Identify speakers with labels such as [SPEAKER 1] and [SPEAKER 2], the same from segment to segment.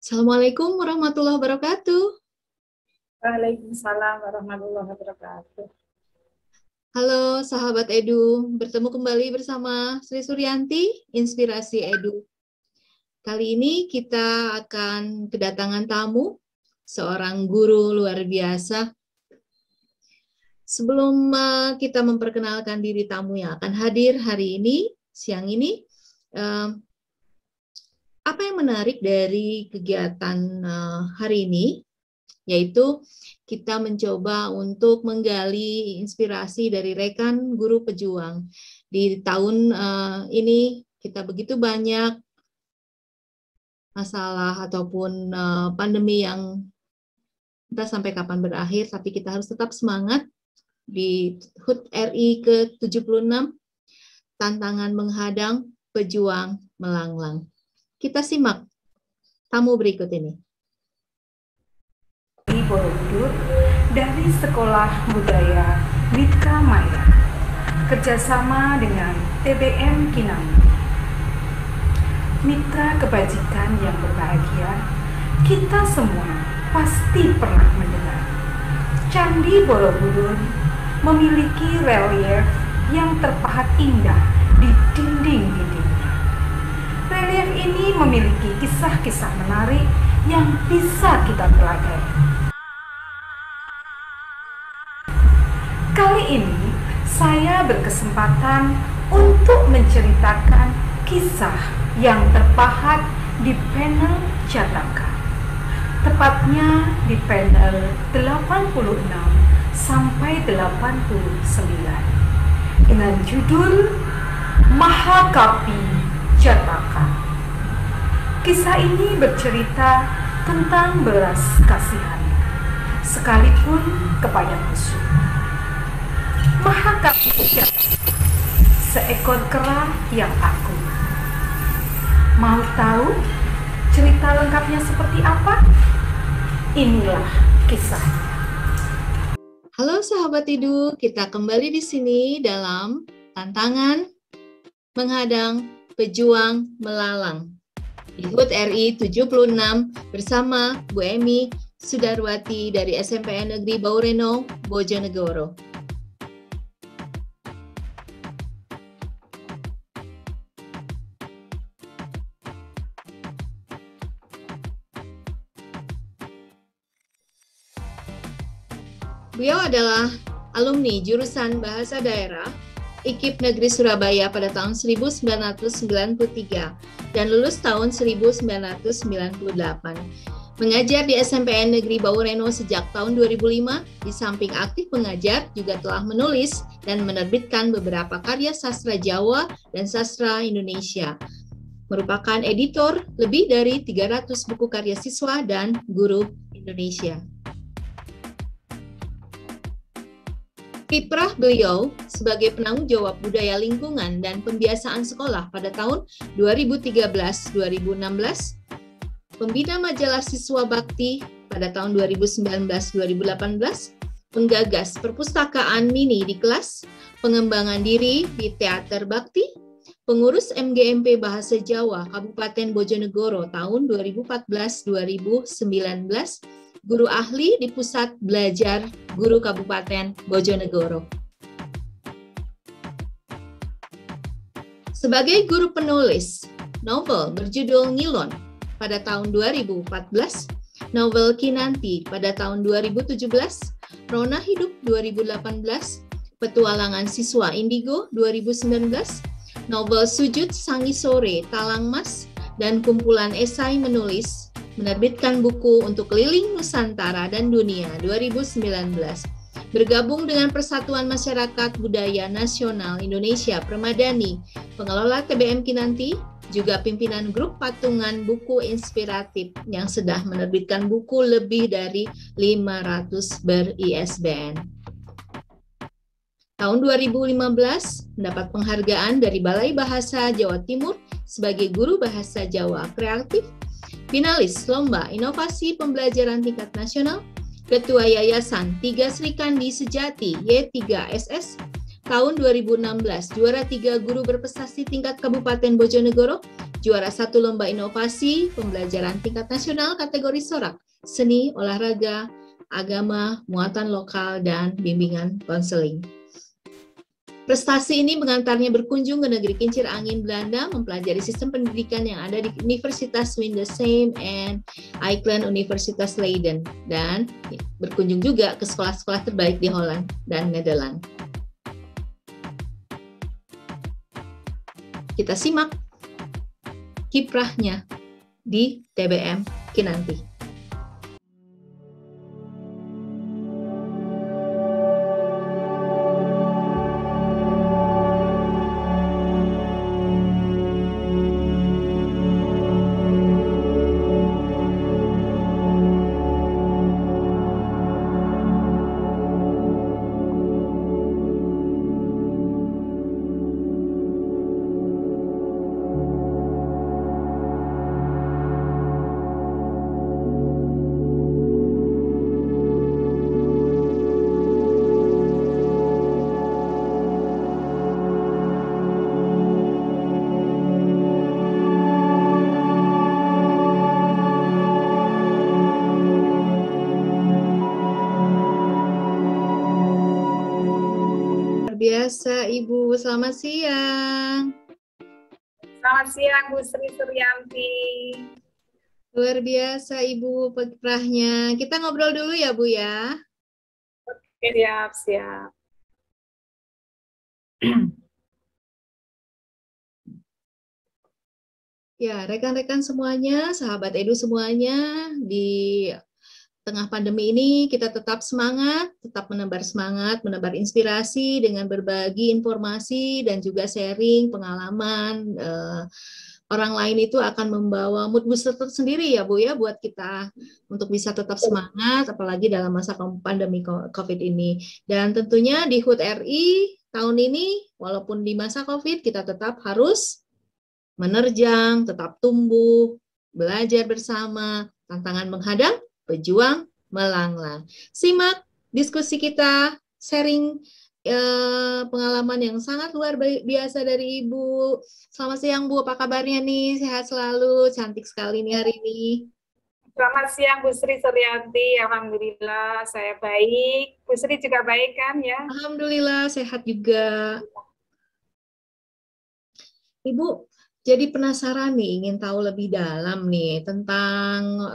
[SPEAKER 1] Assalamualaikum warahmatullahi wabarakatuh.
[SPEAKER 2] Waalaikumsalam warahmatullahi wabarakatuh.
[SPEAKER 1] Halo sahabat Edu, bertemu kembali bersama Sri Suryanti, Inspirasi Edu. Kali ini kita akan kedatangan tamu, seorang guru luar biasa. Sebelum kita memperkenalkan diri tamu yang akan hadir hari ini, siang ini, apa yang menarik dari kegiatan hari ini, yaitu kita mencoba untuk menggali inspirasi dari rekan guru pejuang. Di tahun ini kita begitu banyak masalah ataupun pandemi yang entah sampai kapan berakhir, tapi kita harus tetap semangat. Di HUT RI ke-76, tantangan menghadang, pejuang melanglang. Kita simak tamu berikut ini.
[SPEAKER 2] Borobudur dari Sekolah Budaya Mitra Maya, kerjasama dengan TBM Kinanti. Mitra kebajikan yang berbahagia, kita semua pasti pernah mendengar. Candi Borobudur memiliki relief yang terpahat indah di dinding-dindingnya. Relief ini memiliki kisah-kisah menarik yang bisa kita pelajari. Kali ini saya berkesempatan untuk menceritakan kisah yang terpahat di panel Jataka, tepatnya di panel 86 sampai 89 dengan judul Mahakapi Jataka. Kisah ini bercerita tentang belas kasihan sekalipun kepada musuh. Mahakapi Jataka, seekor kera yang agung. Mau tahu cerita lengkapnya seperti apa? Inilah kisahnya.
[SPEAKER 1] Halo sahabat Edu, kita kembali di sini dalam tantangan menghadang, pejuang melalang. Di HUT RI 76 bersama Bu Emi Sudarwati dari SMPN Negeri Baureno, Bojonegoro. Beliau adalah alumni jurusan Bahasa Daerah IKIP Negeri Surabaya pada tahun 1993 dan lulus tahun 1998. Mengajar di SMPN Negeri Baureno sejak tahun 2005, di samping aktif mengajar juga telah menulis dan menerbitkan beberapa karya sastra Jawa dan sastra Indonesia. Merupakan editor lebih dari 300 buku karya siswa dan guru Indonesia. Kiprah beliau sebagai penanggung jawab budaya lingkungan dan pembiasaan sekolah pada tahun 2013-2016, pembina majalah Siswa Bakti pada tahun 2019-2018, penggagas perpustakaan mini di kelas, pengembangan diri di Teater Bakti, pengurus MGMP Bahasa Jawa Kabupaten Bojonegoro tahun 2014-2019, guru ahli di Pusat Belajar Guru Kabupaten Bojonegoro. Sebagai guru penulis novel berjudul Ngilon pada tahun 2014, novel Kinanti pada tahun 2017, Rona Hidup 2018, Petualangan Siswa Indigo 2019, novel Sujud Sangi Sore Talang Mas, dan kumpulan esai menulis menerbitkan buku untuk keliling Nusantara dan Dunia 2019. Bergabung dengan Persatuan Masyarakat Budaya Nasional Indonesia Permadani, pengelola TBM Kinanti, juga pimpinan grup patungan buku inspiratif yang sudah menerbitkan buku lebih dari 500 ber-ISBN. Tahun 2015 mendapat penghargaan dari Balai Bahasa Jawa Timur sebagai guru bahasa Jawa kreatif, finalis Lomba Inovasi Pembelajaran Tingkat Nasional, Ketua Yayasan 3 Sri Kandi Sejati Y3SS, tahun 2016 juara 3 guru berprestasi tingkat Kabupaten Bojonegoro, juara 1 lomba inovasi pembelajaran tingkat nasional kategori sorak, seni, olahraga, agama, muatan lokal, dan bimbingan konseling. Prestasi ini mengantarnya berkunjung ke negeri kincir angin Belanda, mempelajari sistem pendidikan yang ada di Universitas Windesheim and Eikland Universitas Leiden, dan berkunjung juga ke sekolah-sekolah terbaik di Holland dan Nederland. Kita simak kiprahnya di TBM Kinanti. Biasa Ibu, selamat siang.
[SPEAKER 2] Selamat siang Bu Sri Suryanti.
[SPEAKER 1] Luar biasa Ibu kiprahnya. Kita ngobrol dulu ya Bu ya.
[SPEAKER 2] Oke, siap.
[SPEAKER 1] Ya, rekan-rekan semuanya, sahabat Edu semuanya, di tengah pandemi ini kita tetap semangat, tetap menebar semangat, menebar inspirasi dengan berbagi informasi dan juga sharing pengalaman. Orang lain itu akan membawa mood booster tersendiri ya Bu ya buat kita untuk bisa tetap semangat, apalagi dalam masa pandemi COVID ini. Dan tentunya di HUT RI tahun ini, walaupun di masa COVID, kita tetap harus menerjang, tetap tumbuh, belajar bersama, tantangan menghadang, pejuang melanglang. Simak diskusi kita, sharing pengalaman yang sangat luar biasa dari Ibu. Selamat siang Bu, apa kabarnya nih? Sehat selalu, cantik sekali nih hari ini.
[SPEAKER 2] Selamat siang Bu Sri Suryanti, alhamdulillah saya baik. Bu Sri juga baik kan ya?
[SPEAKER 1] Alhamdulillah sehat juga. Ibu, jadi penasaran nih, ingin tahu lebih dalam nih tentang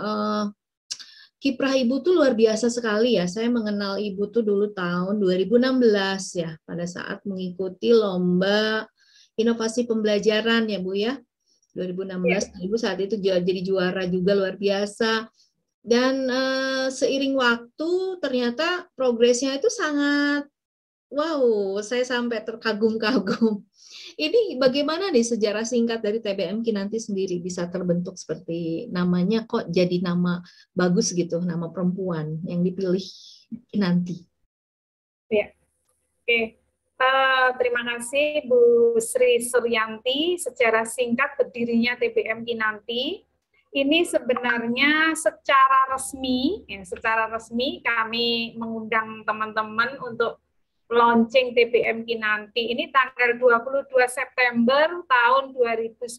[SPEAKER 1] kiprah Ibu tuh luar biasa sekali ya. Saya mengenal Ibu tuh dulu tahun 2016 ya, pada saat mengikuti lomba inovasi pembelajaran ya Bu ya. 2016, Ibu saat itu jadi juara juga luar biasa. Dan seiring waktu ternyata progresnya itu sangat, wow, saya sampai terkagum-kagum. Ini bagaimana nih sejarah singkat dari TBM Kinanti sendiri bisa terbentuk seperti namanya, kok jadi nama bagus gitu, nama perempuan yang dipilih Kinanti.
[SPEAKER 2] Ya, oke. Terima kasih Bu Sri Suryanti. Secara singkat berdirinya TBM Kinanti. Ini sebenarnya secara resmi kami mengundang teman-teman untuk launching TBM Kinanti ini tanggal 22 September tahun 2019.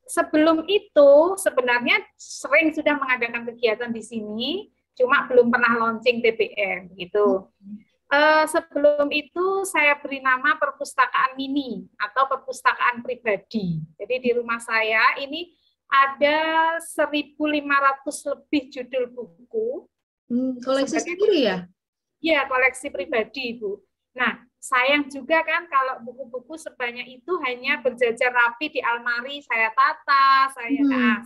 [SPEAKER 2] Sebelum itu sebenarnya sering sudah mengadakan kegiatan di sini, cuma belum pernah launching TBM gitu. Sebelum itu saya beri nama perpustakaan mini atau perpustakaan pribadi. Jadi di rumah saya ini ada 1.500 lebih judul buku.
[SPEAKER 1] Koleksi sendiri ya?
[SPEAKER 2] Iya, koleksi pribadi, Bu. Nah, sayang juga kan kalau buku-buku sebanyak itu hanya berjajar rapi di almari, saya tata,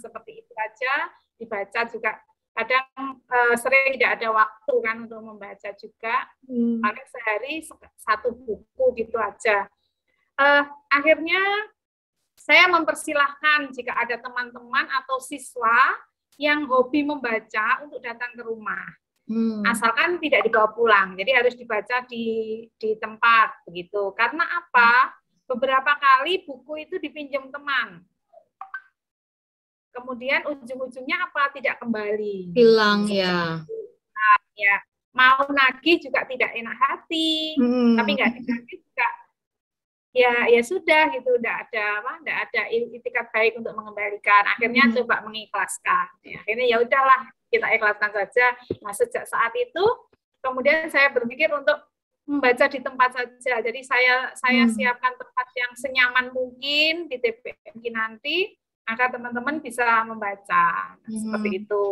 [SPEAKER 2] seperti itu aja, dibaca juga. Kadang sering tidak ada waktu kan untuk membaca juga. Paling sehari satu buku gitu aja. Akhirnya saya mempersilahkan jika ada teman-teman atau siswa yang hobi membaca untuk datang ke rumah. Asalkan tidak dibawa pulang, jadi harus dibaca di tempat begitu. Karena apa? Beberapa kali buku itu dipinjam teman. Kemudian ujung-ujungnya apa? Tidak kembali.
[SPEAKER 1] Hilang ya.
[SPEAKER 2] Ya, mau nagih juga tidak enak hati. Tapi nggak dikasih juga ya sudah gitu, enggak ada itikat baik untuk mengembalikan. Akhirnya coba mengikhlaskan. Ya, akhirnya ya udahlah, kita ikhlaskan saja. Nah, sejak saat itu kemudian saya berpikir untuk membaca di tempat saja. Jadi saya siapkan tempat yang senyaman mungkin di TBM Kinanti agar teman-teman bisa membaca. Seperti itu.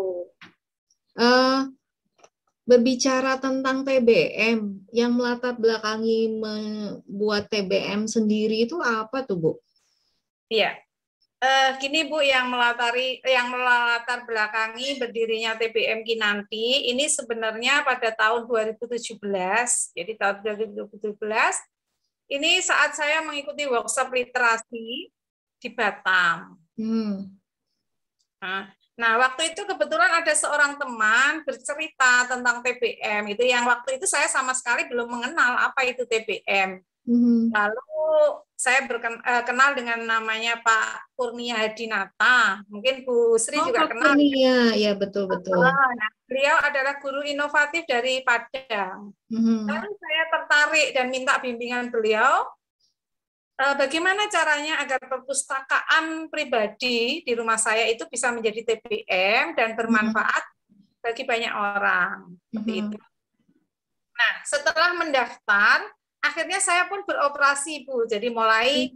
[SPEAKER 1] Berbicara tentang TBM, yang melatar belakangi membuat TBM sendiri itu apa tuh, Bu?
[SPEAKER 3] Iya, gini Bu, yang melatar belakangi berdirinya TBM Kinanti ini sebenarnya pada tahun 2017. Jadi tahun 2017 ini saat saya mengikuti workshop literasi di Batam. Nah, waktu itu kebetulan ada seorang teman bercerita tentang TBM itu, yang waktu itu saya sama sekali belum mengenal apa itu TBM. Lalu saya kenal dengan namanya Pak Kurnia Hadinata. Mungkin Bu Sri juga
[SPEAKER 1] Pak
[SPEAKER 3] kenal.
[SPEAKER 1] Kurnia, ya betul.
[SPEAKER 3] Nah, beliau adalah guru inovatif dari Padang. Lalu saya tertarik dan minta bimbingan beliau. Bagaimana caranya agar perpustakaan pribadi di rumah saya itu bisa menjadi TBM dan bermanfaat bagi banyak orang. Seperti itu. Nah, setelah mendaftar, akhirnya saya pun beroperasi, Bu. Jadi mulai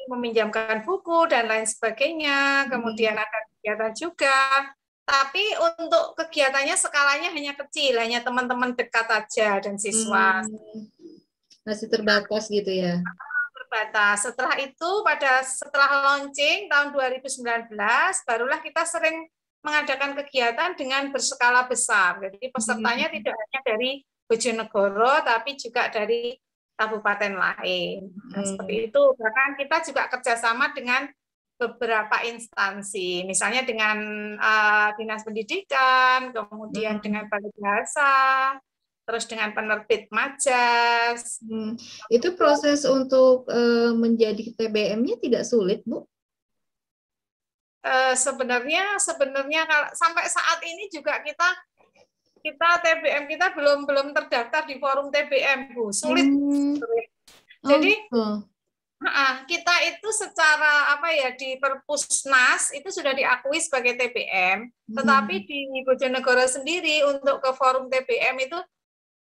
[SPEAKER 3] meminjamkan buku dan lain sebagainya. Kemudian ada kegiatan juga. Tapi untuk kegiatannya skalanya hanya kecil, hanya teman-teman dekat aja dan siswa.
[SPEAKER 1] Masih terbatas gitu ya.
[SPEAKER 3] Terbatas. Setelah itu, setelah launching tahun 2019, barulah kita sering mengadakan kegiatan dengan berskala besar. Jadi pesertanya tidak hanya dari Bojonegoro, tapi juga dari kabupaten lain. Nah, seperti itu. Bahkan kita juga kerjasama dengan beberapa instansi, misalnya dengan Dinas Pendidikan, kemudian dengan Balai Bahasa, terus dengan penerbit Majas.
[SPEAKER 1] Itu proses untuk menjadi TBM-nya tidak sulit, Bu?
[SPEAKER 3] Sebenarnya kalau sampai saat ini juga kita TBM kita belum terdaftar di forum TBM, Bu. Sulit. Jadi kita itu secara di Perpusnas itu sudah diakui sebagai TBM, tetapi di Bojonegoro sendiri untuk ke forum TBM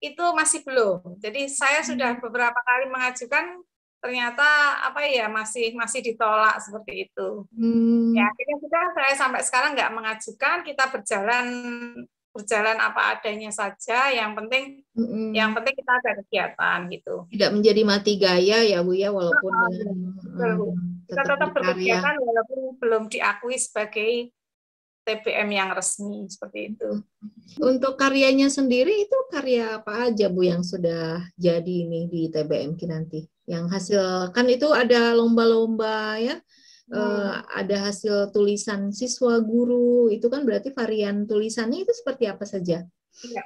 [SPEAKER 3] itu masih belum. Jadi saya sudah beberapa kali mengajukan, ternyata masih ditolak seperti itu. Ya, akhirnya saya sampai sekarang nggak mengajukan, kita berjalan apa adanya saja. Yang penting kita ada kegiatan gitu.
[SPEAKER 1] Tidak menjadi mati gaya ya, Bu ya, walaupun
[SPEAKER 3] kita tetap berkegiatan walaupun belum diakui sebagai TBM yang resmi, seperti itu.
[SPEAKER 1] Untuk karyanya sendiri itu karya apa aja, Bu, yang sudah jadi ini di TBM Kinanti? Yang hasil, kan itu ada lomba-lomba ya, ada hasil tulisan siswa guru, itu kan berarti varian tulisannya itu seperti apa saja?
[SPEAKER 3] Iya.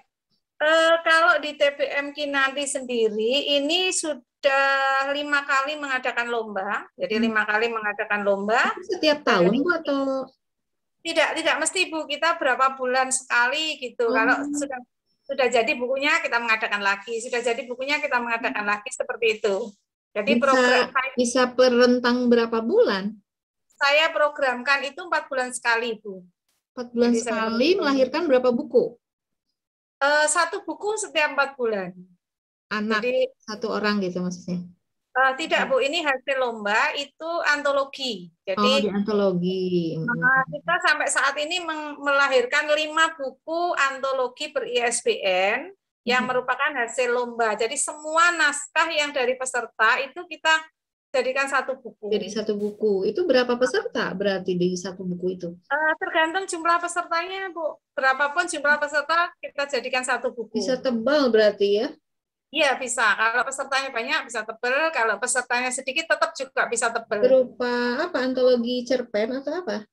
[SPEAKER 3] Kalau di TBM Kinanti sendiri, ini sudah 5 kali mengadakan lomba. Jadi 5 kali mengadakan lomba.
[SPEAKER 1] Setiap tahun, Bu, atau?
[SPEAKER 3] Tidak mesti, Bu, kita berapa bulan sekali gitu. Kalau sudah jadi bukunya kita mengadakan lagi, seperti itu. Jadi
[SPEAKER 1] bisa per rentang berapa bulan?
[SPEAKER 3] Saya programkan itu 4 bulan sekali, Bu.
[SPEAKER 1] 4 bulan jadi sekali melahirkan berapa buku?
[SPEAKER 3] 1 buku setiap 4 bulan.
[SPEAKER 1] Anak, jadi 1 orang gitu maksudnya?
[SPEAKER 3] Tidak, Bu, ini hasil lomba itu antologi. Jadi
[SPEAKER 1] di antologi.
[SPEAKER 3] Kita sampai saat ini melahirkan 5 buku antologi ber-ISBN yang merupakan hasil lomba. Jadi semua naskah yang dari peserta itu kita jadikan 1 buku.
[SPEAKER 1] Jadi 1 buku. Itu berapa peserta berarti di 1 buku itu?
[SPEAKER 3] Tergantung jumlah pesertanya, Bu. Berapapun jumlah peserta kita jadikan 1 buku.
[SPEAKER 1] Bisa tebal berarti ya?
[SPEAKER 3] Iya, bisa. Kalau pesertanya banyak bisa tebal, kalau pesertanya sedikit tetap juga bisa tebal.
[SPEAKER 1] Berupa apa? Antologi cerpen atau apa?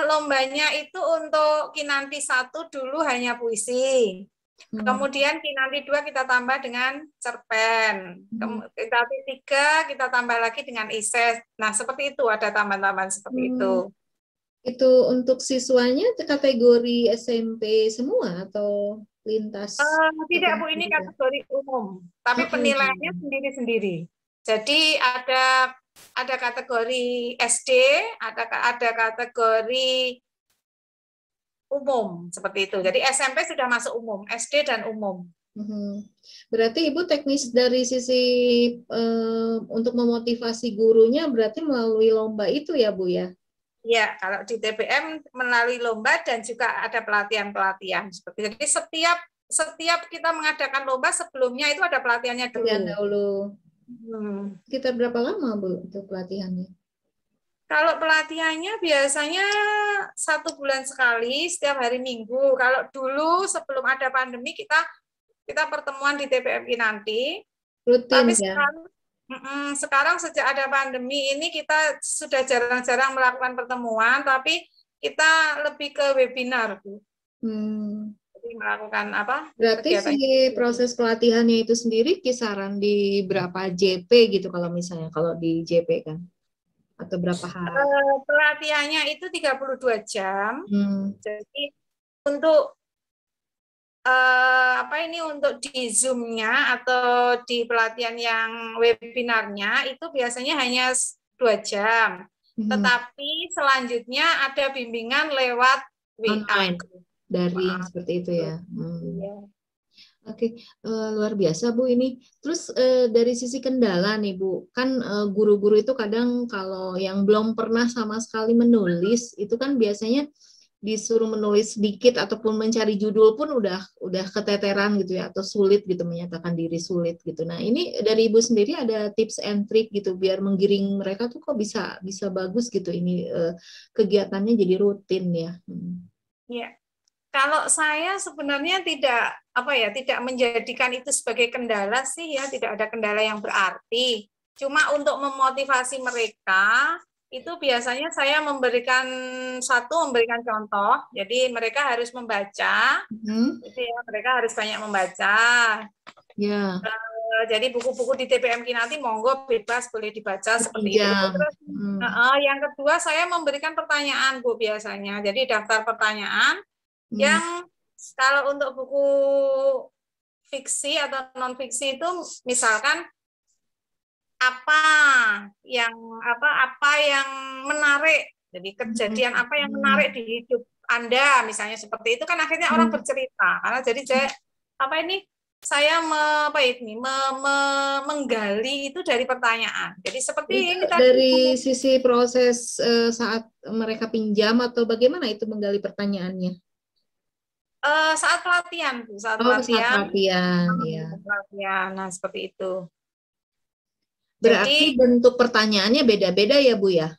[SPEAKER 3] Lombanya itu untuk Kinanti 1 dulu hanya puisi. Kemudian Kinanti 2 kita tambah dengan cerpen. Kinanti 3 kita tambah lagi dengan esai. Nah, seperti itu, ada tambahan-tambahan seperti itu.
[SPEAKER 1] Itu untuk siswanya kategori SMP semua atau lintas?
[SPEAKER 3] Tidak, Bu, ini kategori umum. Tapi penilaiannya sendiri-sendiri. Jadi ada kategori SD, ada kategori umum seperti itu. Jadi SMP sudah masuk umum, SD dan umum.
[SPEAKER 1] Berarti Ibu teknis dari sisi untuk memotivasi gurunya berarti melalui lomba itu ya Bu ya?
[SPEAKER 3] Ya, kalau di TBM melalui lomba dan juga ada pelatihan-pelatihan seperti itu. Jadi setiap kita mengadakan lomba sebelumnya itu ada pelatihannya dulu.
[SPEAKER 1] Pelatihan dahulu. Sekitar berapa lama Bu untuk pelatihannya?
[SPEAKER 3] Kalau pelatihannya biasanya 1 bulan sekali setiap hari Minggu. Kalau dulu sebelum ada pandemi kita pertemuan di TBM nanti.
[SPEAKER 1] Rutin.
[SPEAKER 3] Tapi
[SPEAKER 1] ya?
[SPEAKER 3] Sekarang sejak ada pandemi ini kita sudah jarang-jarang melakukan pertemuan, tapi kita lebih ke webinar, Bu. Jadi melakukan apa?
[SPEAKER 1] Berarti si proses pelatihannya itu sendiri kisaran di berapa JP gitu kalau misalnya kalau di JP kan? Atau berapa hari?
[SPEAKER 3] Pelatihannya itu 32 jam. Jadi untuk untuk di Zoom-nya atau di pelatihan yang webinarnya itu biasanya hanya 2 jam. Tetapi selanjutnya ada bimbingan lewat
[SPEAKER 1] online daring seperti itu ya. Oke, luar biasa Bu ini. Terus dari sisi kendala nih Bu, kan guru-guru itu kadang kalau yang belum pernah sama sekali menulis itu kan biasanya disuruh menulis sedikit ataupun mencari judul pun udah keteteran gitu ya, atau sulit gitu, menyatakan diri sulit gitu. Nah ini dari Ibu sendiri ada tips and trick gitu biar menggiring mereka tuh kok bisa bagus gitu ini kegiatannya jadi rutin ya.
[SPEAKER 3] Ya, kalau saya sebenarnya tidak menjadikan itu sebagai kendala sih ya, tidak ada kendala yang berarti. Cuma untuk memotivasi mereka itu biasanya saya memberikan contoh, jadi mereka harus membaca, gitu ya, mereka harus banyak membaca.
[SPEAKER 1] Ya.
[SPEAKER 3] Jadi buku-buku di TBM nanti monggo bebas boleh dibaca seperti itu. Terus, yang kedua saya memberikan pertanyaan Bu biasanya, jadi daftar pertanyaan yang kalau untuk buku fiksi atau non fiksi itu misalkan apa yang menarik, jadi kejadian apa yang menarik di hidup Anda misalnya seperti itu kan akhirnya orang bercerita karena jadi saya menggali itu dari pertanyaan. Jadi seperti ini
[SPEAKER 1] dari sisi proses saat mereka pinjam atau bagaimana itu menggali pertanyaannya?
[SPEAKER 3] Saat pelatihan, Bu. Saat
[SPEAKER 1] pelatihan,
[SPEAKER 3] ya. Nah, seperti itu.
[SPEAKER 1] Berarti bentuk pertanyaannya beda-beda ya, Bu ya?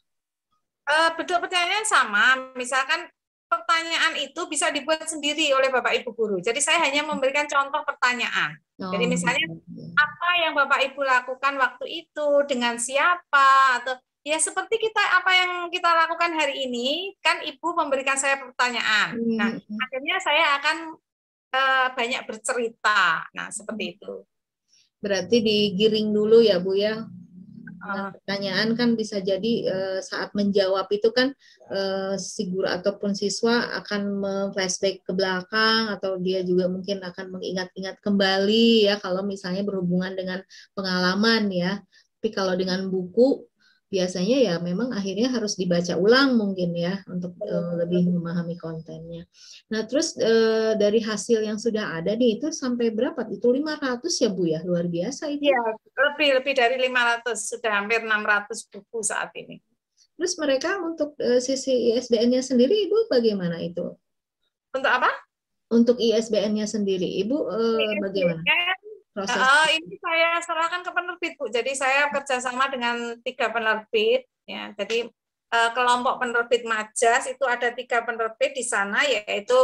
[SPEAKER 3] Bentuk pertanyaan sama. Misalkan pertanyaan itu bisa dibuat sendiri oleh Bapak Ibu guru. Jadi saya hanya memberikan contoh pertanyaan. Jadi misalnya apa yang Bapak Ibu lakukan waktu itu, dengan siapa, atau ya seperti apa yang kita lakukan hari ini, kan Ibu memberikan saya pertanyaan. Nah, akhirnya saya akan banyak bercerita. Nah, seperti itu.
[SPEAKER 1] Berarti digiring dulu ya, Bu ya? Pertanyaan kan bisa jadi saat menjawab itu kan si guru ataupun siswa akan flashback ke belakang atau dia juga mungkin akan mengingat-ingat kembali ya kalau misalnya berhubungan dengan pengalaman ya. Tapi kalau dengan buku biasanya ya memang akhirnya harus dibaca ulang mungkin ya untuk lebih memahami kontennya. Nah terus dari hasil yang sudah ada nih itu sampai berapa? Itu 500 ya Bu ya? Luar biasa itu.
[SPEAKER 3] Ya, lebih dari 500, sudah hampir 600 buku saat ini.
[SPEAKER 1] Terus mereka untuk sisi ISBN-nya sendiri Ibu bagaimana itu?
[SPEAKER 3] Untuk apa?
[SPEAKER 1] Untuk ISBN-nya sendiri Ibu bagaimana?
[SPEAKER 3] Proses ini saya serahkan ke penerbit Bu. Jadi saya kerjasama dengan 3 penerbit ya. Jadi kelompok penerbit Majas itu ada 3 penerbit di sana, yaitu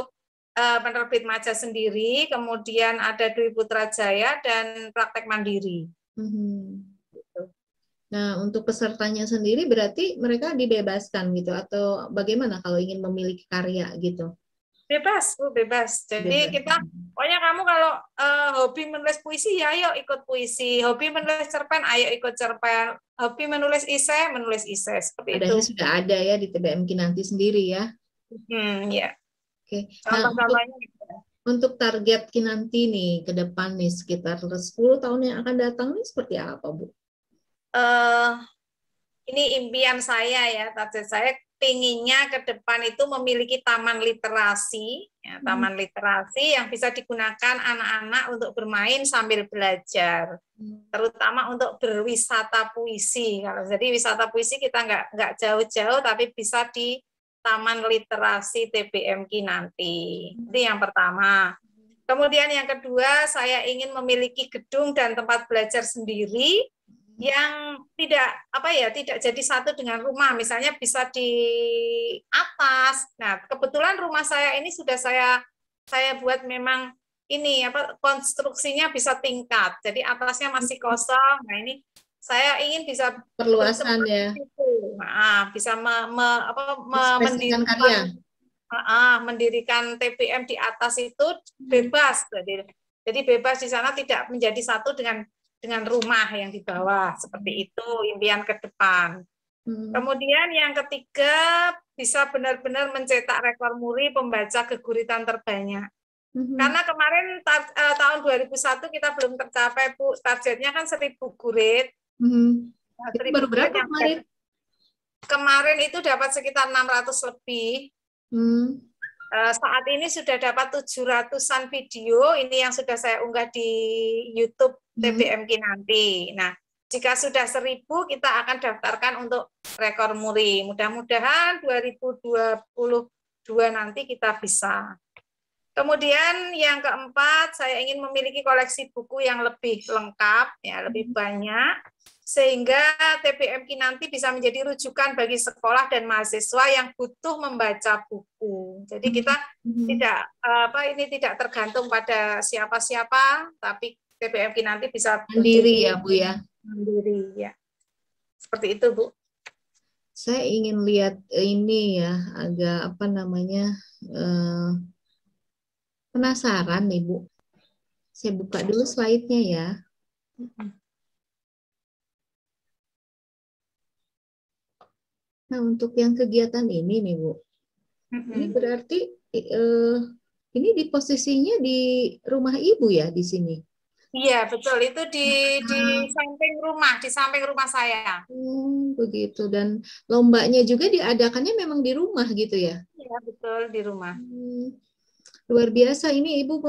[SPEAKER 3] penerbit Majas sendiri, kemudian ada Dwi Putrajaya dan Praktek Mandiri.
[SPEAKER 1] Nah untuk pesertanya sendiri berarti mereka dibebaskan gitu atau bagaimana kalau ingin memiliki karya gitu?
[SPEAKER 3] Bebas, Bu, bebas. Jadi kita, pokoknya kamu kalau hobi menulis puisi, ya ayo ikut puisi. Hobi menulis cerpen, ayo ikut cerpen. Hobi menulis esai, seperti itu.
[SPEAKER 1] Sudah ada ya di TBM Kinanti sendiri ya?
[SPEAKER 3] Ya.
[SPEAKER 1] Oke. Nah, untuk target Kinanti nih ke depan nih sekitar 10 tahun yang akan datang nih seperti apa, Bu?
[SPEAKER 3] ini impian saya ya, target saya pinginnya ke depan itu memiliki taman literasi, ya, taman literasi yang bisa digunakan anak-anak untuk bermain sambil belajar, terutama untuk berwisata puisi. Kalau jadi wisata puisi kita nggak jauh-jauh, tapi bisa di Taman Literasi TBM Kinanti. Itu yang pertama. Kemudian yang kedua, saya ingin memiliki gedung dan tempat belajar sendiri yang tidak jadi satu dengan rumah, misalnya bisa di atas. Nah, kebetulan rumah saya ini sudah saya buat memang ini konstruksinya bisa tingkat, jadi atasnya masih kosong. Nah, ini saya ingin bisa
[SPEAKER 1] perluasan ya,
[SPEAKER 3] bisa mendirikan TBM di atas itu bebas, jadi bebas di sana, tidak menjadi satu dengan rumah yang di bawah. Seperti itu impian ke depan. Kemudian yang ketiga, bisa benar-benar mencetak rekor muri pembaca geguritan terbanyak. Karena kemarin tahun 2001 kita belum tercapai, Bu. Targetnya kan 1.000 gurit.
[SPEAKER 1] Nah, 1.000 baru berapa kemarin?
[SPEAKER 3] Kemarin itu dapat sekitar 600 lebih. Saat ini sudah dapat 700-an video, ini yang sudah saya unggah di YouTube TBM Kinanti. Nah, jika sudah 1.000, kita akan daftarkan untuk rekor muri. Mudah-mudahan 2022 nanti kita bisa. Kemudian yang keempat, saya ingin memiliki koleksi buku yang lebih lengkap, ya, lebih banyak, sehingga TBM Kinanti bisa menjadi rujukan bagi sekolah dan mahasiswa yang butuh membaca buku. Jadi kita tidak tergantung pada siapa-siapa, tapi TBM Kinanti bisa
[SPEAKER 1] mandiri ya, Bu ya.
[SPEAKER 3] Mandiri ya. Seperti itu, Bu.
[SPEAKER 1] Saya ingin lihat ini ya, agak penasaran nih, Bu. Saya buka dulu slide-nya ya. Nah, untuk yang kegiatan ini nih, Bu, ini berarti ini di posisinya di rumah Ibu ya di sini?
[SPEAKER 3] Iya, betul. Itu di samping rumah saya.
[SPEAKER 1] Begitu. Dan lombanya juga diadakannya memang di rumah gitu ya?
[SPEAKER 3] Iya, betul, di rumah.
[SPEAKER 1] Luar biasa. Ini Ibu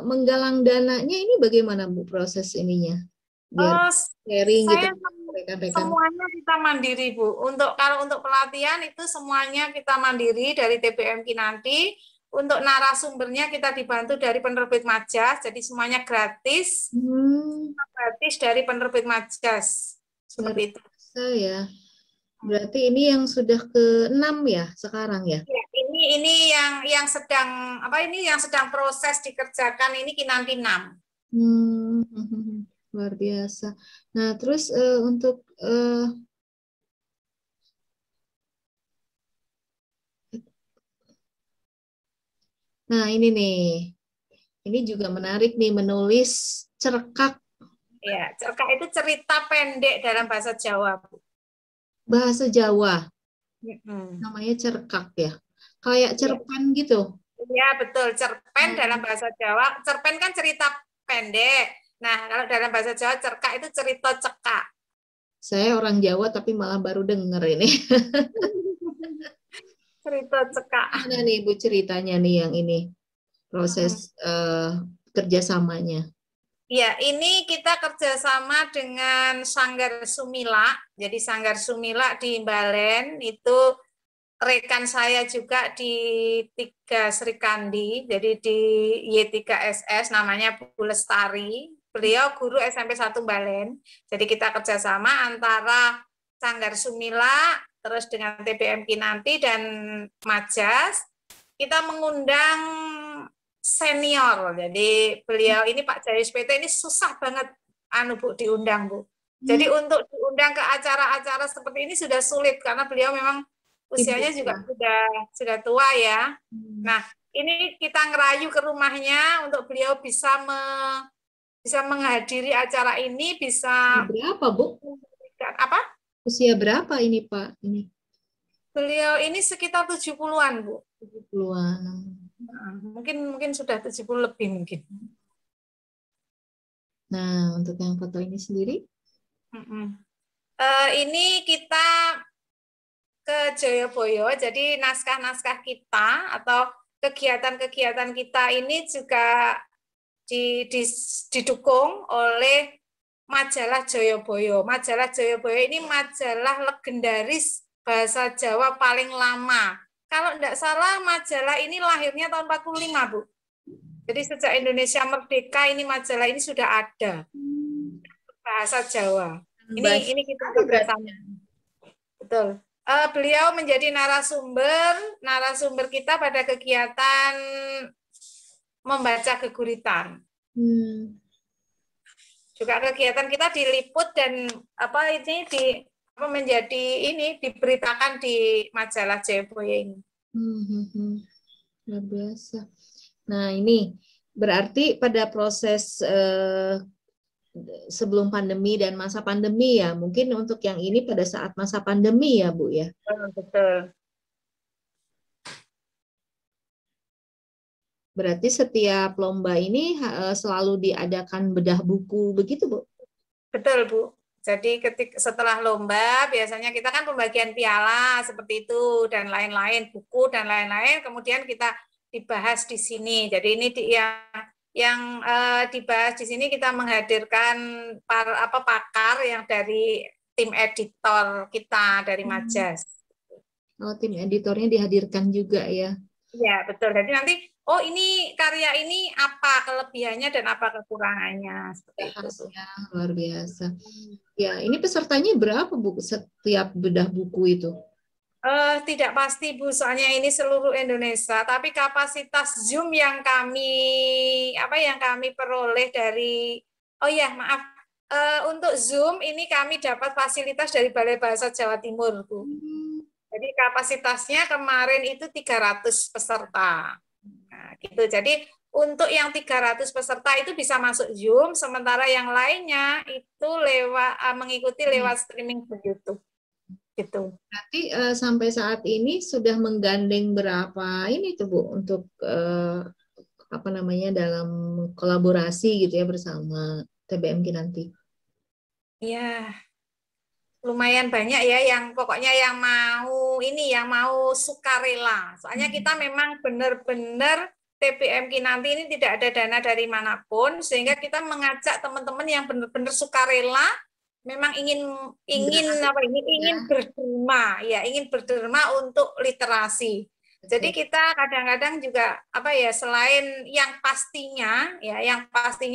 [SPEAKER 1] menggalang dananya ini bagaimana, Bu, proses ininya? Biar sharing gitu.
[SPEAKER 3] Semuanya kita mandiri, Bu. Kalau untuk pelatihan itu semuanya kita mandiri dari TBM Kinanti. Untuk narasumbernya kita dibantu dari penerbit Majas, jadi semuanya gratis. Gratis dari penerbit Majas. Seperti itu.
[SPEAKER 1] Ya. Berarti ini yang sudah ke-6 ya sekarang ya?
[SPEAKER 3] Ya, ini yang sedang proses dikerjakan, ini Kinanti 6.
[SPEAKER 1] Luar biasa. Nah, terus untuk nah ini nih, ini juga menarik nih, menulis cerkak.
[SPEAKER 3] Ya, cerkak itu cerita pendek dalam bahasa Jawa, Bu.
[SPEAKER 1] Bahasa Jawa, namanya cerkak ya, kayak cerpen gitu.
[SPEAKER 3] Iya, betul, cerpen dalam bahasa Jawa. Cerpen kan cerita pendek. Nah, kalau dalam bahasa Jawa cerkak itu cerita cekak.
[SPEAKER 1] Saya orang Jawa tapi malah baru dengar ini.
[SPEAKER 3] Cerita cekak.
[SPEAKER 1] Mana nih Bu ceritanya nih yang ini, proses kerjasamanya?
[SPEAKER 3] Ya, ini kita kerjasama dengan Sanggar Sumila. Jadi Sanggar Sumila di Balen itu rekan saya juga di 3 Srikandi, jadi di Y3SS namanya Bu Lestari. Beliau guru SMP 1 Balen. Jadi kita kerjasama antara Sanggar Sumila, terus dengan TBM Kinanti dan Majas. Kita mengundang senior. Jadi beliau ini Pak Jayus PT ini susah banget Bu diundang, Bu. Jadi untuk diundang ke acara-acara seperti ini sudah sulit karena beliau memang usianya juga sudah tua ya. Nah, ini kita ngerayu ke rumahnya untuk beliau bisa menghadiri acara ini, bisa.
[SPEAKER 1] Berapa, Bu?
[SPEAKER 3] Apa?
[SPEAKER 1] Usia berapa ini, Pak? Ini.
[SPEAKER 3] Beliau ini sekitar 70-an, Bu.
[SPEAKER 1] 70-an.
[SPEAKER 3] Mungkin sudah 70 lebih mungkin.
[SPEAKER 1] Nah, untuk yang foto ini sendiri?
[SPEAKER 3] Ini kita ke Joyoboyo, jadi naskah-naskah kita atau kegiatan-kegiatan kita ini juga didukung oleh majalah Joyoboyo. Majalah Joyoboyo ini majalah legendaris bahasa Jawa paling lama. Kalau tidak salah majalah ini lahirnya tahun 45, Bu. Jadi sejak Indonesia merdeka ini majalah ini sudah ada. Bahasa Jawa. Ini kita bersama. Betul. Beliau menjadi narasumber kita pada kegiatan membaca geguritan. Juga kegiatan kita diliput dan diberitakan di majalah Joyoboyo ini.
[SPEAKER 1] Luar biasa. Nah, ini berarti pada proses sebelum pandemi dan masa pandemi ya, mungkin untuk yang ini pada saat masa pandemi ya, Bu ya.
[SPEAKER 3] Betul.
[SPEAKER 1] Berarti setiap lomba ini selalu diadakan bedah buku begitu, Bu?
[SPEAKER 3] Betul, Bu. Jadi setelah lomba biasanya kita kan pembagian piala seperti itu dan lain-lain, buku dan lain-lain, kemudian kita dibahas di sini. Jadi ini yang dibahas di sini kita menghadirkan pakar yang dari tim editor kita dari Majas.
[SPEAKER 1] Oh, tim editornya dihadirkan juga ya?
[SPEAKER 3] Ya, betul. Jadi nanti, ini karya ini apa kelebihannya dan apa kekurangannya. Seperti itu.
[SPEAKER 1] Ya, luar biasa. Ya, ini pesertanya berapa, Bu, setiap bedah buku itu?
[SPEAKER 3] Tidak pasti, Bu, soalnya ini seluruh Indonesia, tapi kapasitas Zoom yang kami peroleh dari untuk Zoom ini kami dapat fasilitas dari Balai Bahasa Jawa Timur, Bu. Jadi kapasitasnya kemarin itu 300 peserta. Nah, gitu. Jadi untuk yang 300 peserta itu bisa masuk Zoom, sementara yang lainnya itu mengikuti lewat streaming di YouTube. Gitu.
[SPEAKER 1] Berarti sampai saat ini sudah menggandeng berapa ini tuh, Bu, untuk dalam kolaborasi gitu ya bersama TBM Kinanti?
[SPEAKER 3] Ya, lumayan banyak ya yang pokoknya yang mau sukarela. Soalnya kita memang benar-benar TBM Kinanti ini tidak ada dana dari manapun, sehingga kita mengajak teman-teman yang benar-benar sukarela, memang ingin berderma untuk literasi. Jadi kita kadang-kadang juga selain yang pastinya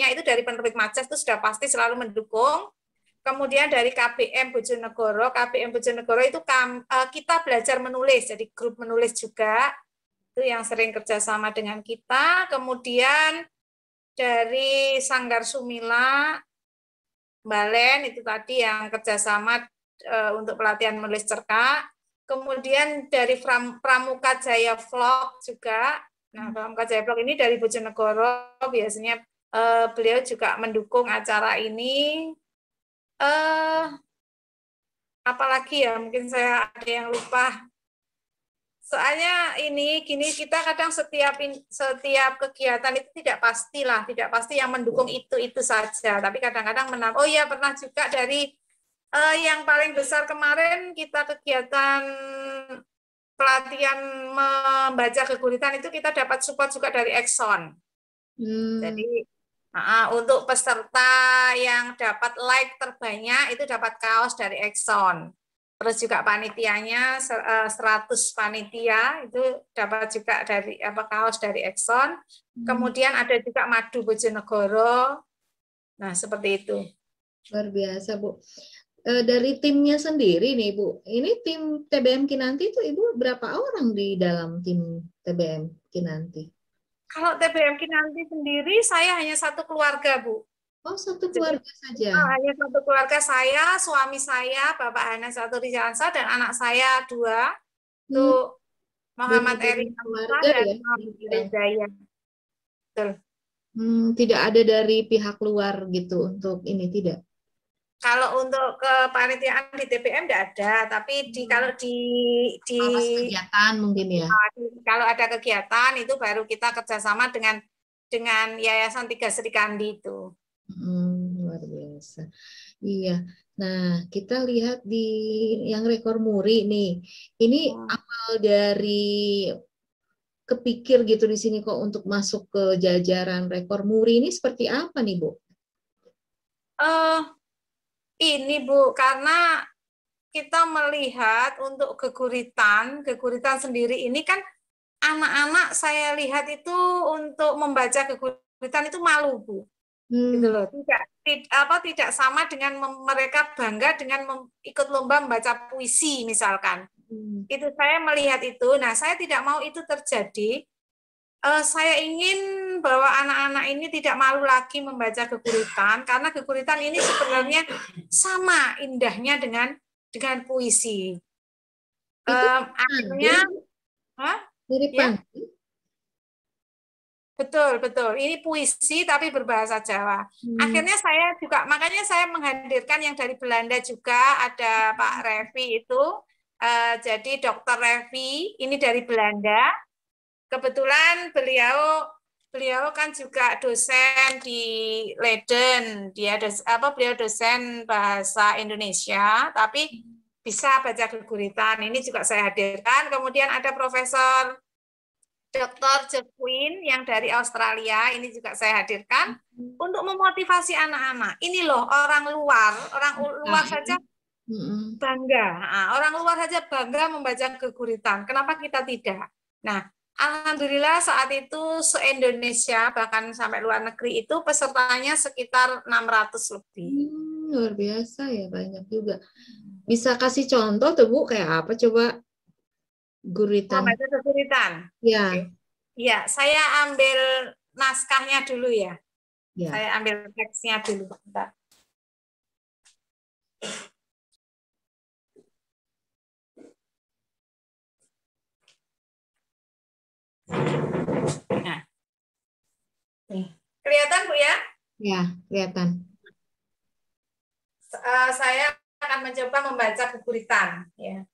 [SPEAKER 3] itu dari penerbit Majas itu sudah pasti selalu mendukung. Kemudian dari KBM Bojonegoro itu kita belajar menulis, jadi grup menulis juga itu yang sering kerjasama dengan kita. Kemudian dari Sanggar Sumila Balen itu tadi yang kerjasama untuk pelatihan menulis cerkak. Kemudian dari Pramuka Jaya Vlog juga. Nah, Pramuka Jaya Vlog ini dari Bojonegoro, biasanya beliau juga mendukung acara ini. Apalagi ya, mungkin saya ada yang lupa. Soalnya kita kadang setiap kegiatan itu tidak pasti yang mendukung itu saja, tapi kadang-kadang pernah juga dari yang paling besar kemarin kita kegiatan pelatihan membaca geguritan itu kita dapat support juga dari Exxon. Jadi untuk peserta yang dapat like terbanyak itu dapat kaos dari Exxon. Terus juga panitianya 100 panitia itu dapat juga dari kaos dari Exxon. Kemudian ada juga Madu Bojonegoro. Nah, seperti itu.
[SPEAKER 1] Luar biasa, Bu. Dari timnya sendiri nih, Bu. Ini tim TBM Kinanti itu Ibu berapa orang di dalam tim TBM Kinanti?
[SPEAKER 3] Kalau TBM Kinanti sendiri saya hanya satu keluarga, Bu.
[SPEAKER 1] Oh, satu keluarga saja.
[SPEAKER 3] Hanya satu keluarga, saya, suami saya, Bapak Hana Satu Rizalsa, dan anak saya 2, itu Muhammad Eri dan Muhammad Rezaya. Betul.
[SPEAKER 1] Tidak ada dari pihak luar gitu untuk ini, tidak?
[SPEAKER 3] Kalau untuk kepanitiaan di TBM tidak ada, tapi kalau di
[SPEAKER 1] kegiatan mungkin ya.
[SPEAKER 3] Kalau ada kegiatan itu baru kita kerjasama dengan Yayasan Tiga Sri Kandi itu.
[SPEAKER 1] Luar biasa. Iya. Nah, kita lihat di yang rekor muri nih. Ini awal dari kepikir gitu di sini kok untuk masuk ke jajaran rekor muri ini seperti apa nih, Bu?
[SPEAKER 3] Ini Bu, karena kita melihat untuk geguritan sendiri ini kan anak-anak saya lihat itu untuk membaca geguritan itu malu, Bu. Gitu loh. Tidak sama dengan mereka bangga dengan ikut lomba membaca puisi misalkan. Itu saya melihat itu. Nah, saya tidak mau itu terjadi. Saya ingin bahwa anak-anak ini tidak malu lagi membaca geguritan karena geguritan ini sebenarnya sama indahnya dengan puisi. Akhirnya
[SPEAKER 1] mirip
[SPEAKER 3] ya?
[SPEAKER 1] pantun.
[SPEAKER 3] Betul. Ini puisi tapi berbahasa Jawa. Akhirnya makanya saya menghadirkan yang dari Belanda juga, ada Pak Revi itu. Jadi Dr. Revi, ini dari Belanda. Kebetulan beliau kan juga dosen di Leiden. Beliau dosen bahasa Indonesia, tapi bisa baca geguritan. Ini juga saya hadirkan. Kemudian ada Profesor Dr. Jacqueline yang dari Australia, ini juga saya hadirkan untuk memotivasi anak-anak. Ini loh orang luar saja bangga. Orang luar saja bangga membaca geguritan. Kenapa kita tidak? Nah, alhamdulillah saat itu se-Indonesia bahkan sampai luar negeri itu pesertanya sekitar 600 lebih.
[SPEAKER 1] Luar biasa ya, banyak juga. Bisa kasih contoh tuh Bu, kayak apa coba? Guritan.
[SPEAKER 3] Membaca geguritan.
[SPEAKER 1] Ya.
[SPEAKER 3] Oke. Ya, saya ambil naskahnya dulu ya.
[SPEAKER 1] Ya.
[SPEAKER 3] Saya ambil teksnya dulu. Bentar. Nah. Nih. Kelihatan Bu ya?
[SPEAKER 1] Ya, kelihatan.
[SPEAKER 3] Saya akan mencoba membaca geguritan ya.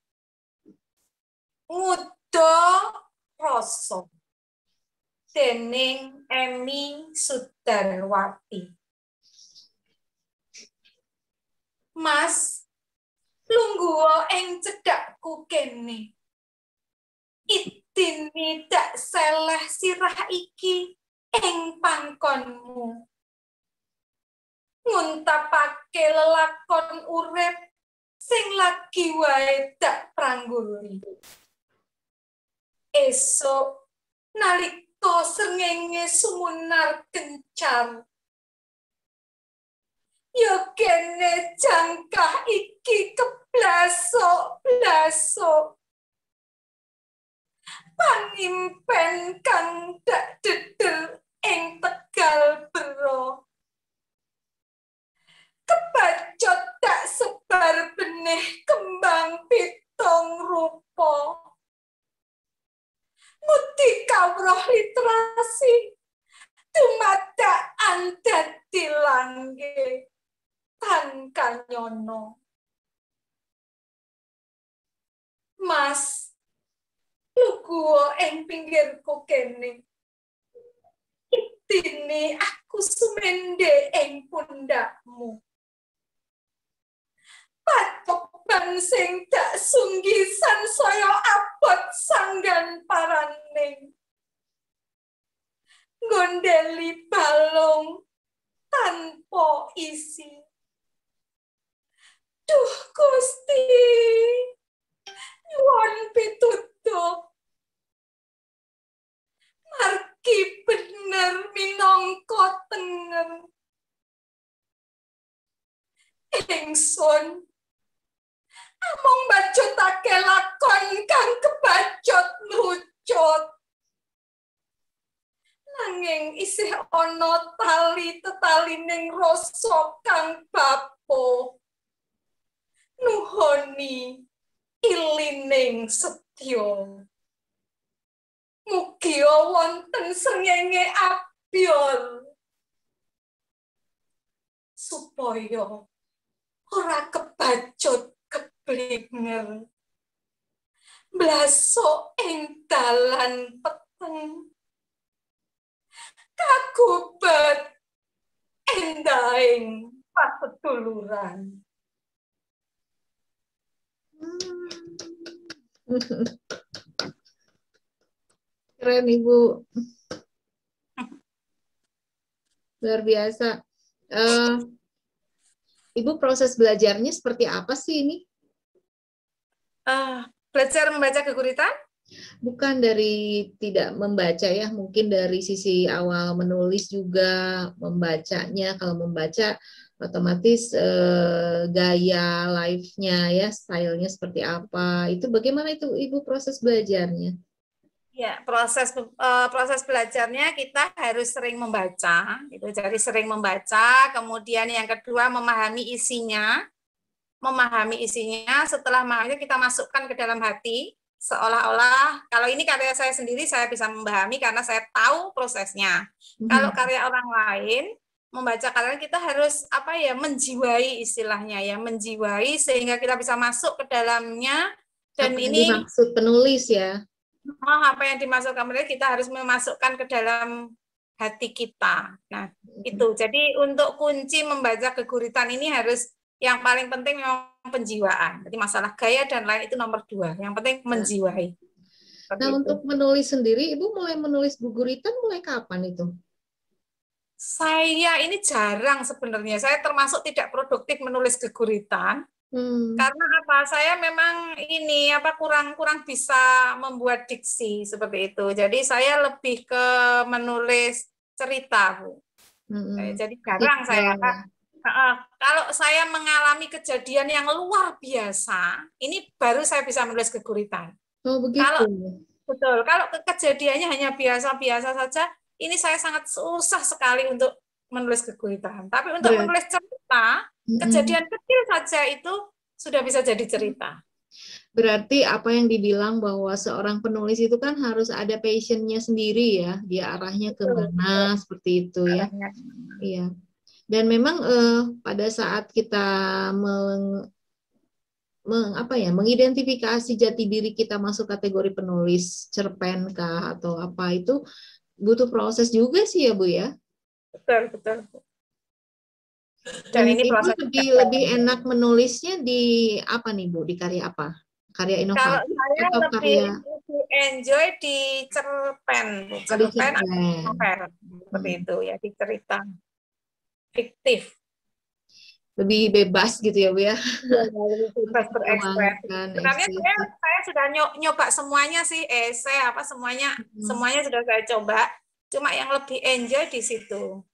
[SPEAKER 3] Ngudo Roso dening Emi Sudarwati. Mas, lungguh ing cedhakku kene. Idini dak seleh sirah iki ing pangkonmu. Nguntapake lelakon urip sing lagi wae dak prangguli. Esok nalika srengenge sumunar kencar. Ya kene jangkah iki keblasok-blasok. Pangimpen kang dak dedel ing Tegal Bero. Kebacot dak sebar benih kembang pitong rupa. Muti kawruh literasi dumadakan dadi langge tan kanyono. Mas, lugu ing pinggirku kene. Idini aku sumende ing pundakmu. Pacoban sing dak sunggisan saya abot sanggan paraning. Gondeli balung tanpa isi. Duh Gusti, nyuwun pitutuh. Margi bener minangka tengen. Ingsun amung bacotake lakon kang kebacot lucut. Nanging isih ana tali-tetalining rasa kang bapo. Nuhoni ilining setya. Mugi wonten srengenge abyon supaya ora kebacut keblinger. Blasok ing dalan peteng. Kagubat endahing pasetuluran.
[SPEAKER 1] Keren Ibu, luar biasa. Ibu proses belajarnya seperti apa sih ini?
[SPEAKER 3] Belajar membaca geguritan?
[SPEAKER 1] Bukan dari tidak membaca ya, mungkin dari sisi awal menulis juga membacanya. Kalau membaca otomatis gaya live-nya ya, stylenya seperti apa. Itu bagaimana itu Ibu proses belajarnya?
[SPEAKER 3] Ya, proses belajarnya kita harus sering membaca, gitu. Jadi sering membaca, kemudian yang kedua memahami isinya. Setelah memahami kita masukkan ke dalam hati, seolah-olah kalau ini karya saya sendiri saya bisa memahami karena saya tahu prosesnya. Kalau karya orang lain, membaca karya kita harus menjiwai istilahnya ya, menjiwai sehingga kita bisa masuk ke dalamnya. Dan
[SPEAKER 1] apa
[SPEAKER 3] ini
[SPEAKER 1] dimaksud penulis ya?
[SPEAKER 3] apa yang dimasukkan mereka kita harus memasukkan ke dalam hati kita. Nah, itu. Jadi untuk kunci membaca geguritan ini harus yang paling penting memang penjiwaan. Jadi masalah gaya dan lain itu nomor 2. Yang penting menjiwai.
[SPEAKER 1] Nah, untuk menulis sendiri, Ibu mulai menulis geguritan mulai kapan itu?
[SPEAKER 3] Saya ini jarang sebenarnya. Saya termasuk tidak produktif menulis geguritan. Karena apa? Saya memang kurang bisa membuat diksi seperti itu. Jadi saya lebih ke menulis cerita, Bu. Jadi jarang saya. Kalau saya mengalami kejadian yang luar biasa, ini baru saya bisa menulis geguritan.
[SPEAKER 1] Oh, begitu.
[SPEAKER 3] Kalau kejadiannya hanya biasa-biasa saja, ini saya sangat susah sekali untuk menulis geguritan. Tapi untuk menulis cerita, kejadian kecil saja itu sudah bisa jadi cerita.
[SPEAKER 1] Berarti apa yang dibilang bahwa seorang penulis itu kan harus ada passion-nya sendiri ya, dia arahnya ke mana seperti itu ya. Iya. Dan memang pada saat kita mengidentifikasi jati diri kita masuk kategori penulis cerpen kah atau apa itu butuh proses juga sih ya Bu ya.
[SPEAKER 3] Betul.
[SPEAKER 1] Dan ini Ibu lebih enak menulisnya di apa nih Bu? Di karya apa? Karya inovatif
[SPEAKER 3] atau lebih enjoy di cerpen, novel seperti itu ya, di cerita fiktif.
[SPEAKER 1] Lebih bebas gitu ya Bu ya.
[SPEAKER 3] Bebas berekspresi. Sebenarnya saya sudah nyoba semuanya sih, esai semuanya sudah saya coba. Cuma yang lebih enjoy di situ.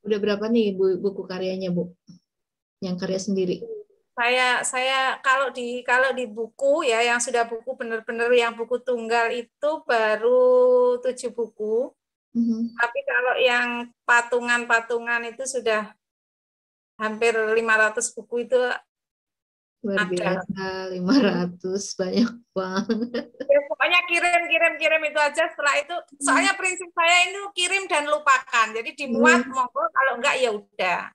[SPEAKER 1] Udah berapa nih buku karyanya Bu? Yang karya sendiri?
[SPEAKER 3] Saya kalau di buku ya yang sudah buku benar-benar yang buku tunggal itu baru 7 buku. Tapi kalau yang patungan itu sudah hampir 500 buku itu.
[SPEAKER 1] Luar biasa, 500 banyak banget.
[SPEAKER 3] Ya, pokoknya kirim itu aja. Setelah itu, soalnya prinsip saya itu kirim dan lupakan. Jadi dimuat monggo, kalau enggak ya udah.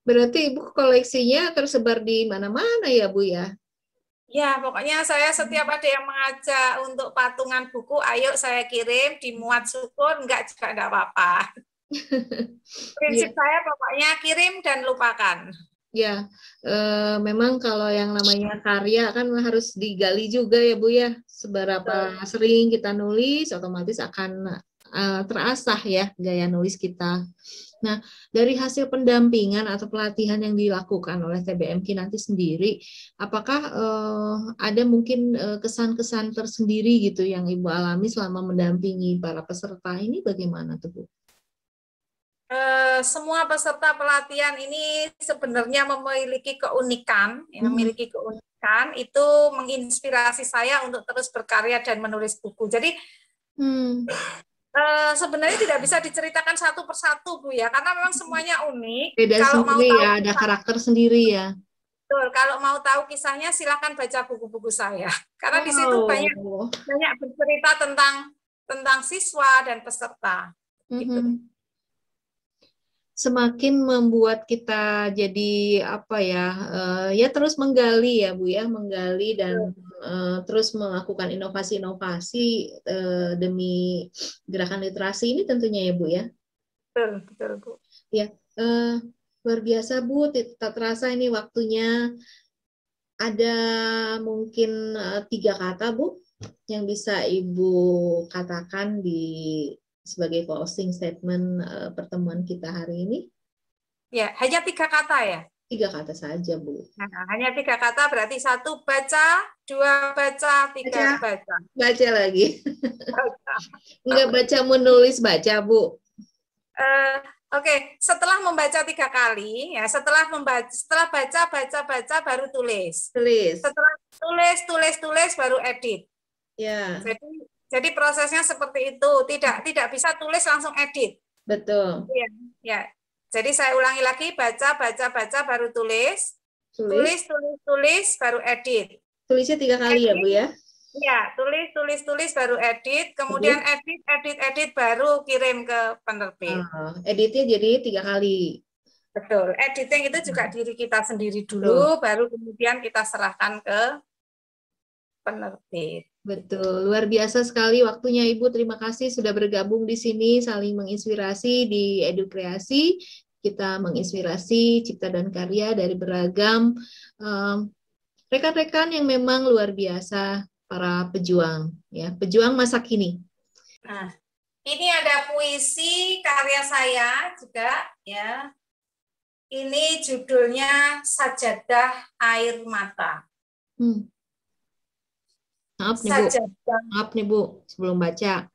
[SPEAKER 1] Berarti Ibu koleksinya tersebar di mana-mana ya Bu ya?
[SPEAKER 3] Ya, pokoknya saya setiap ada yang mengajak untuk patungan buku, ayo saya kirim, dimuat syukur, enggak juga enggak apa-apa. Prinsip saya pokoknya kirim dan lupakan.
[SPEAKER 1] Ya, memang kalau yang namanya karya kan harus digali juga ya Bu ya. Seberapa sering kita nulis, otomatis akan terasah ya gaya nulis kita. Nah, dari hasil pendampingan atau pelatihan yang dilakukan oleh TBM Kinanti sendiri, apakah ada mungkin kesan-kesan tersendiri gitu yang Ibu alami selama mendampingi para peserta ini bagaimana tuh Bu?
[SPEAKER 3] Semua peserta pelatihan ini sebenarnya memiliki keunikan, itu menginspirasi saya untuk terus berkarya dan menulis buku. Jadi sebenarnya tidak bisa diceritakan satu persatu Bu ya, karena memang semuanya unik.
[SPEAKER 1] Beda
[SPEAKER 3] kalau
[SPEAKER 1] sendiri mau tahu ya, ada karakter sendiri ya.
[SPEAKER 3] Betul, kalau mau tahu kisahnya silakan baca buku-buku saya, karena di situ banyak bercerita tentang siswa dan peserta. Gitu.
[SPEAKER 1] Semakin membuat kita jadi ya terus menggali ya Bu ya, menggali dan terus melakukan inovasi-inovasi demi gerakan literasi ini tentunya ya Bu ya.
[SPEAKER 3] Betul Bu.
[SPEAKER 1] Ya, luar biasa Bu, tak terasa ini waktunya Ada mungkin 3 kata, Bu, yang bisa Ibu katakan sebagai closing statement pertemuan kita hari ini?
[SPEAKER 3] Ya, hanya 3 kata ya?
[SPEAKER 1] 3 kata saja, Bu.
[SPEAKER 3] Nah, hanya 3 kata berarti 1 baca, 2 baca, 3 baca.
[SPEAKER 1] Baca lagi. Enggak baca menulis, baca, Bu.
[SPEAKER 3] Oke, setelah membaca 3 kali, ya setelah baca baru tulis. Setelah tulis baru edit.
[SPEAKER 1] Ya.
[SPEAKER 3] Jadi prosesnya seperti itu, tidak bisa tulis langsung edit.
[SPEAKER 1] Betul.
[SPEAKER 3] Ya. Jadi saya ulangi lagi, baca baru tulis baru edit.
[SPEAKER 1] Tulisnya 3 kali ya, Bu ya?
[SPEAKER 3] Ya, tulis baru edit, kemudian edit baru kirim ke penerbit.
[SPEAKER 1] Editnya jadi 3 kali.
[SPEAKER 3] Betul. Editing itu juga diri kita sendiri dulu, baru kemudian kita serahkan ke penerbit.
[SPEAKER 1] Betul. Luar biasa sekali waktunya, Ibu. Terima kasih sudah bergabung di sini, saling menginspirasi di Edukreasi. Kita menginspirasi cipta dan karya dari beragam rekan-rekan yang memang luar biasa, para pejuang, ya, pejuang masa kini.
[SPEAKER 3] Nah, ini ada puisi karya saya juga, ya. Ini judulnya Sajadah Air Mata.
[SPEAKER 1] Maaf nih Bu, sebelum baca.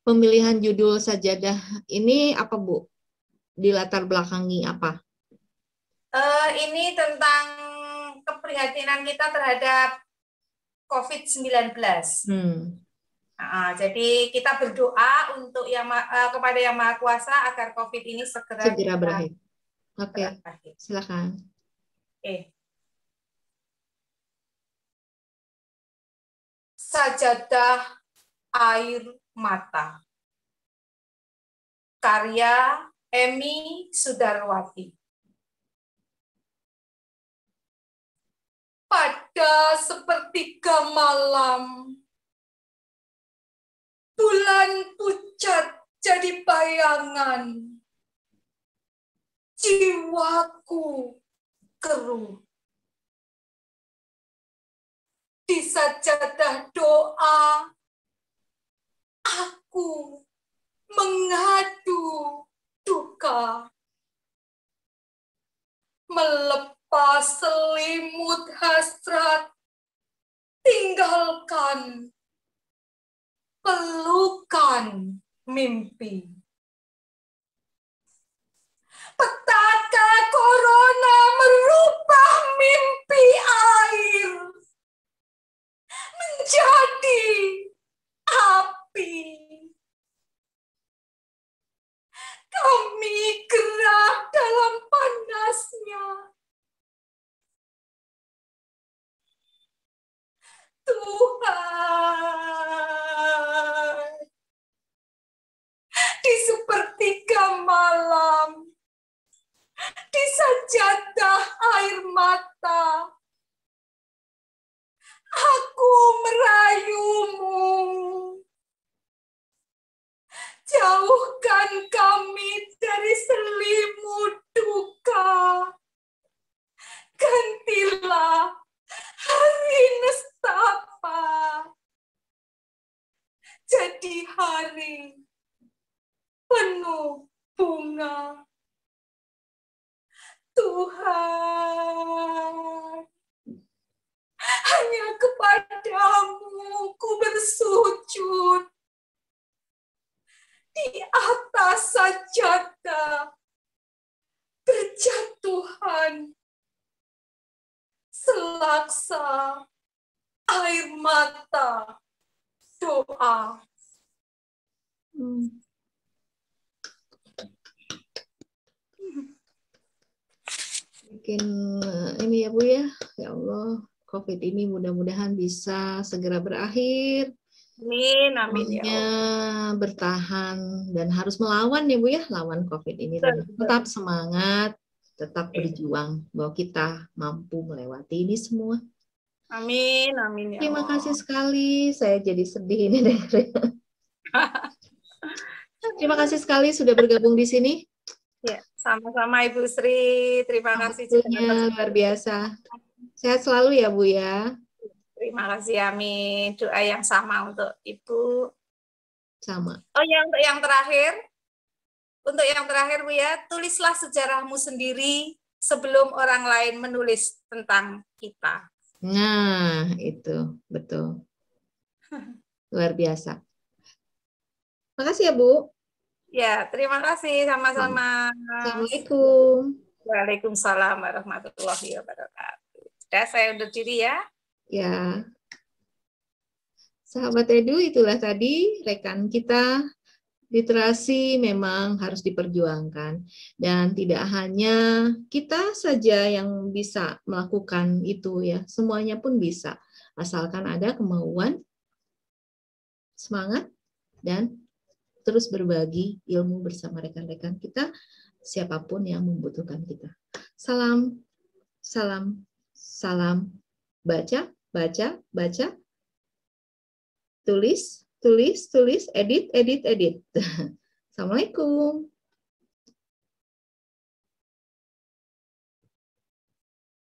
[SPEAKER 1] Pemilihan judul Sajadah ini apa, Bu? Di latar belakangi apa?
[SPEAKER 3] Ini tentang keprihatinan kita terhadap COVID-19. Jadi kita berdoa untuk kepada Yang Maha Kuasa agar COVID ini segera
[SPEAKER 1] berakhir. Oke, silakan.
[SPEAKER 3] Sajadah Air Mata. Karya Emi Sudarwati. Pada sepertiga malam, bulan pucat jadi bayangan. Jiwaku keruh. Di sajadah doa, aku mengadu duka. Melepas selimut hasrat, tinggalkan pelukan mimpi. Petaka corona merubah mimpi air menjadi api. Kami gerah dalam panasnya. Tuhan, di sepertiga malam, di sajadah air mata, aku merayumu. Jauhkan kami dari selimut duka. Gantilah hari nestapa jadi hari penuh bunga. Tuhan, hanya kepadamu ku bersujud di atas sajadah berjatuhan selaksa air mata doa.
[SPEAKER 1] Mungkin ini ya Bu ya. Ya Allah, COVID ini mudah-mudahan bisa segera berakhir.
[SPEAKER 3] Amin, amin
[SPEAKER 1] ya. Bertahan dan harus melawan ya Bu ya, lawan COVID ini. Tetap semangat, tetap berjuang bahwa kita mampu melewati ini semua.
[SPEAKER 3] Amin, amin ya.
[SPEAKER 1] Terima kasih sekali. Saya jadi sedih ini dengarnya. Terima kasih sekali sudah bergabung di sini.
[SPEAKER 3] Ya, sama-sama Ibu Sri. Terima kasih
[SPEAKER 1] juga. Luar biasa. Sehat selalu ya Bu ya.
[SPEAKER 3] Terima kasih Ami. Doa yang sama untuk Ibu.
[SPEAKER 1] Sama.
[SPEAKER 3] Oh ya, untuk yang terakhir Bu ya, tulislah sejarahmu sendiri sebelum orang lain menulis tentang kita.
[SPEAKER 1] Nah, itu betul. Luar biasa. Makasih ya Bu.
[SPEAKER 3] Ya, terima kasih sama-sama.
[SPEAKER 1] Assalamualaikum.
[SPEAKER 3] Waalaikumsalam warahmatullahi wabarakatuh. Sudah, saya undur diri ya.
[SPEAKER 1] Ya. Sahabat Edu, itulah tadi rekan kita. Literasi memang harus diperjuangkan dan tidak hanya kita saja yang bisa melakukan itu ya, semuanya pun bisa asalkan ada kemauan, semangat dan terus berbagi ilmu bersama rekan-rekan kita siapapun yang membutuhkan kita. Salam, salam, salam. Baca, baca, baca. Tulis, tulis, tulis, edit, edit, edit. Assalamualaikum.